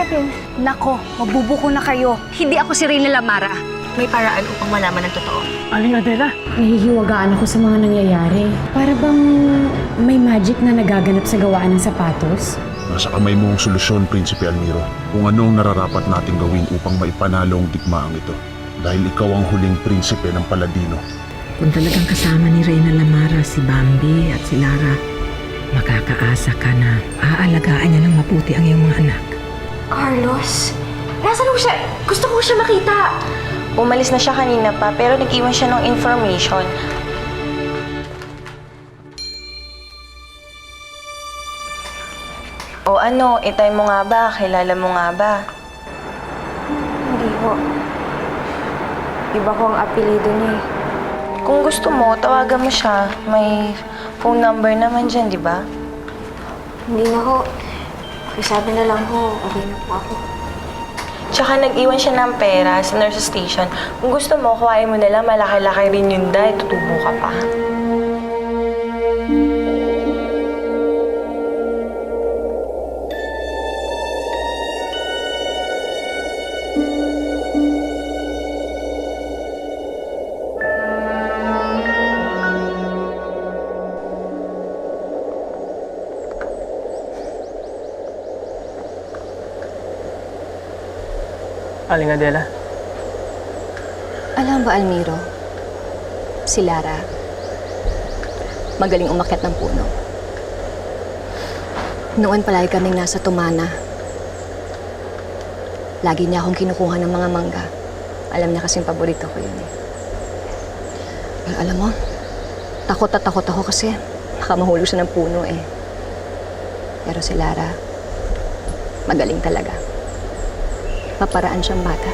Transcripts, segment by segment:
Kevin? Nako, mabubuko na kayo. Hindi ako si Reyna Lamara. May paraan upang malaman ng totoo. Aling Adela? Nahihiwagaan ako sa mga nangyayari. Para bang may magic na nagaganap sa gawaan ng sapatos? Nasa kamay mo ang solusyon, Prinsipe Almiro. Kung ano ang nararapat nating gawin upang maipanalo ang digmaang ito. Dahil ikaw ang huling prinsipe ng Paladino. Kung talagang kasama ni Reyna Lamara si Bambi at si Lara, makakaasa ka na aalagaan niya ng mabuti ang iyong mga anak. Carlos? Nasaan ko siya? Gusto ko siya makita. Umalis na siya kanina pa, pero nag-iwan siya ng information. O ano, itay mo nga ba? Kilala mo nga ba? Hindi ko. Iba ko ang apelido niya eh. Kung gusto mo, tawagan mo siya. May phone number naman dyan, di ba? Hindi na ho. Sabi na lang ho, okay na po ako. Tsaka nag-iwan siya ng pera sa nurse station. Kung gusto mo, kuhain mo na lang, malaki-laki rin yun dahil tutubo ka pa. Aling Adela? Alam ba, Almiro? Si Lara, magaling umakyat ng puno. Noon palagi kaming nasa Tumana. Lagi niya akong kinukuha ng mga mangga. Alam niya kasing paborito ko yun eh. Pero alam mo, takot at takot ako kasi baka mahulog siya ng puno eh. Pero si Lara, magaling talaga. Paparaan siyang bata.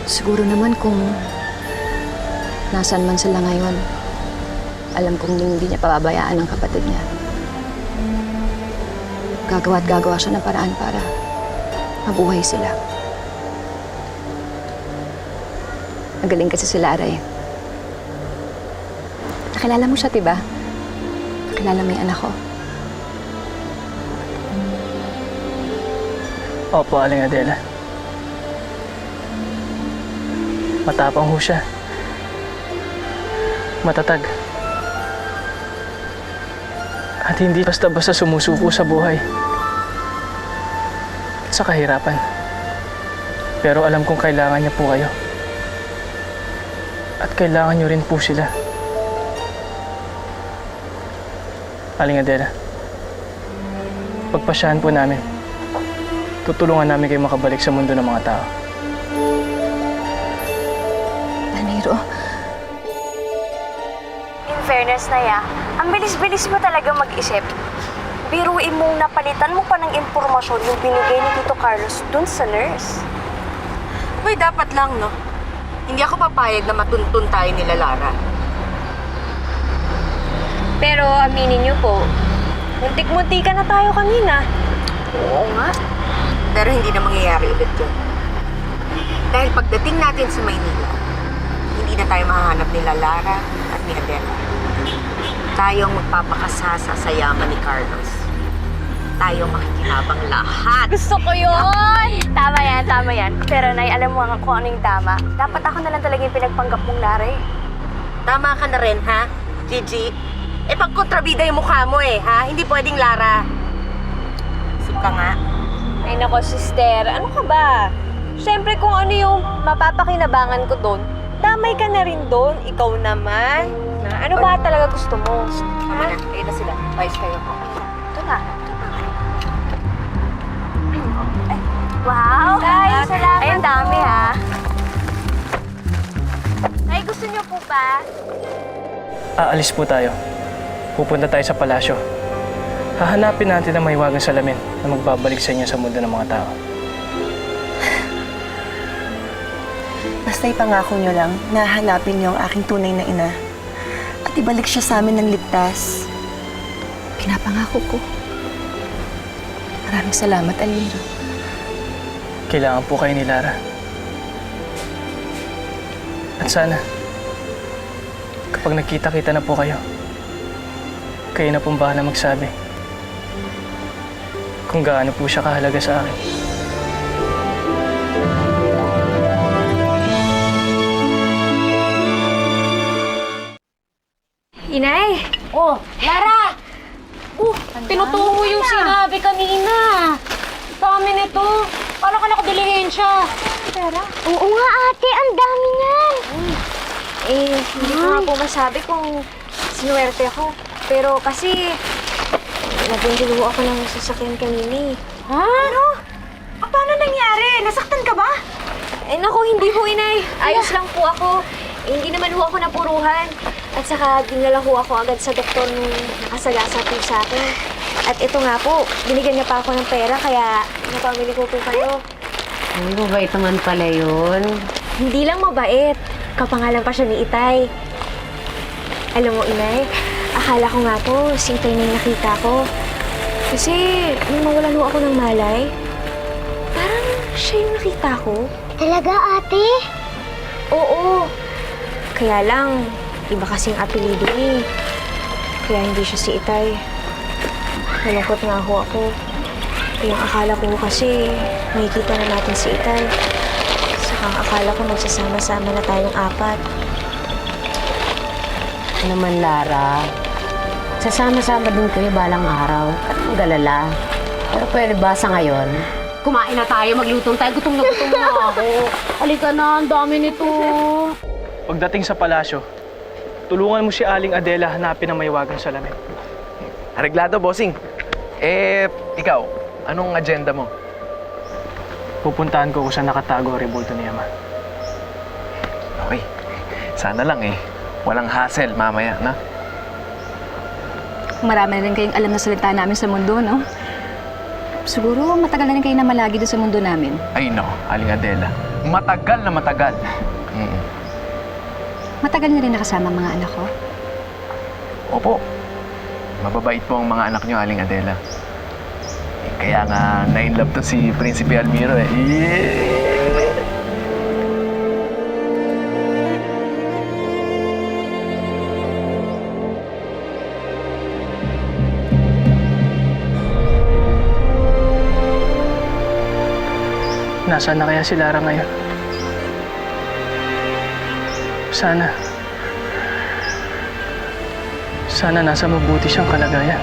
Siguro naman kung nasaan man sila ngayon, alam kong hindi niya pababayaan ang kapatid niya. Gagawa at gagawa siya ng paraan para mabuhay sila. Magaling kasi si Lara eh. Nakilala mo siya, diba? Nakilala mo yung anak ko. Opo, Aling Adela. Matapang ho siya. Matatag. At hindi basta-basta sumusuko sa buhay. At sa kahirapan. Pero alam kong kailangan niya po kayo. At kailangan niyo rin po sila. Aling Adela, pagpasyahan po namin. Tutulungan namin kayo makabalik sa mundo ng mga tao. Almiro, In fairness na ya, ang bilis-bilis mo talaga mag-isip. Biruin mong napalitan mo pa ng impormasyon yung binigay ni Tito Carlos dun sa nurse. Uy, dapat lang, no? Hindi ako papayag na matuntun tayo nila Lara. Pero aminin niyo po, muntik-muntika na tayo kanina. Oo nga. Pero hindi na mangyayari ulit yun. Dahil pagdating natin sa Maynila, hindi na tayo mahahanap nila Lara at ni Adela. Tayo ang magpapakasasa sa yaman ni Carlos. Tayo makikinabang lahat. Gusto ko yun! Tama yan. Pero Nay, alam mo nga kung ano yung tama. Dapat ako na lang talaga yung pinagpanggap mong Lara. Tama ka na rin, ha, Gigi? Pagkontrabida yung mukha mo ha? Hindi pwedeng Lara. Isip ka nga. Ay nako, sister. Ano ka ba? Siyempre kung ano yung mapapakinabangan ko doon, damay ka na rin doon. Ikaw naman. Ano ba talaga gusto mo? Tama na. Ayun na sila. Payos kayo. Ito na. Wow! Ay, salamat. Ay, ang dami ha. Ay, gusto niyo po ba? Aalis po tayo. Pupunta tayo sa palasyo. Hahanapin natin ang mahiwagang salamin na magbabalik sa inyo sa mundo ng mga tao. Basta ipangako nyo lang na hanapin niyo ang aking tunay na ina. At ibalik siya sa amin ng ligtas. pinapangako ko. Maraming salamat, Almiro. Kailangan po kayo ni Lara. At sana, kapag nagkita-kita na po kayo, Kayo na pong bahala magsabi kung gaano po siya kahalaga sa akin. Inay! Oh, Lara! Tinutuho mo yung sinabi kanina. Dami nito. Paano ka nakadilihensya? Lara? Oo nga ate, ang dami niyan. Hindi ko nga po masabi kung sinuwerte ako. Pero kasi, nabundiluho ako ng sasakyan kanina. Ha? Ano? Paano nangyari? Nasaktan ka ba? Naku, hindi ho, Inay. Ayos lang po ako. Hindi naman ho ako napuruhan. At saka, dinala ho ako agad sa doktor nung nakasagasa po sa akin. At ito nga po, binigyan niya pa ako ng pera, kaya napamili ko po kayo. Ay, mabait naman pala yun. Hindi lang mabait. Kapangalan pa siya ni Itay. Alam mo, Inay, akala ko nga po, si Itay na yung nakita ko. Kasi, nung mawalan ho ako ng malay, parang siya yung nakita ko. Talaga ate? Oo. Kaya lang, iba kasing apelido niya. Kaya hindi siya si Itay. Nalungkot nga ho ako. Yung akala ko kasi, makikita na natin si Itay. Saka ang akala ko magsasama-sama na tayong apat. Ano naman Lara? Sasama-sama din kayo balang araw. At mag-alala. Pero pwede ba sa ngayon? Kumain na tayo, maglutong tayo. Gutom na ako. Halika na, ang dami nito. Pagdating sa palasyo, tulungan mo si Aling Adela hanapin ang mahiwagang salamin. Areglado, bossing. Ikaw, anong agenda mo? Pupuntahan ko kung saan nakatago ang rebulto ni Ama. Okay. Sana lang walang hassle mamaya, na? Marami na rin kayong alam na salita namin sa mundo, no? Siguro matagal na rin kayo na malagi doon sa mundo namin. Ay, no, Aling Adela. Matagal na matagal. Matagal na rin nakasama ang mga anak ko. Opo. Mababait po ang mga anak niyo, Aling Adela. Kaya nga, na-inlove to si Prinsipe Almiro Nasaan na kaya si Lara ngayon? Sana nasa mabuti siyang kalagayan.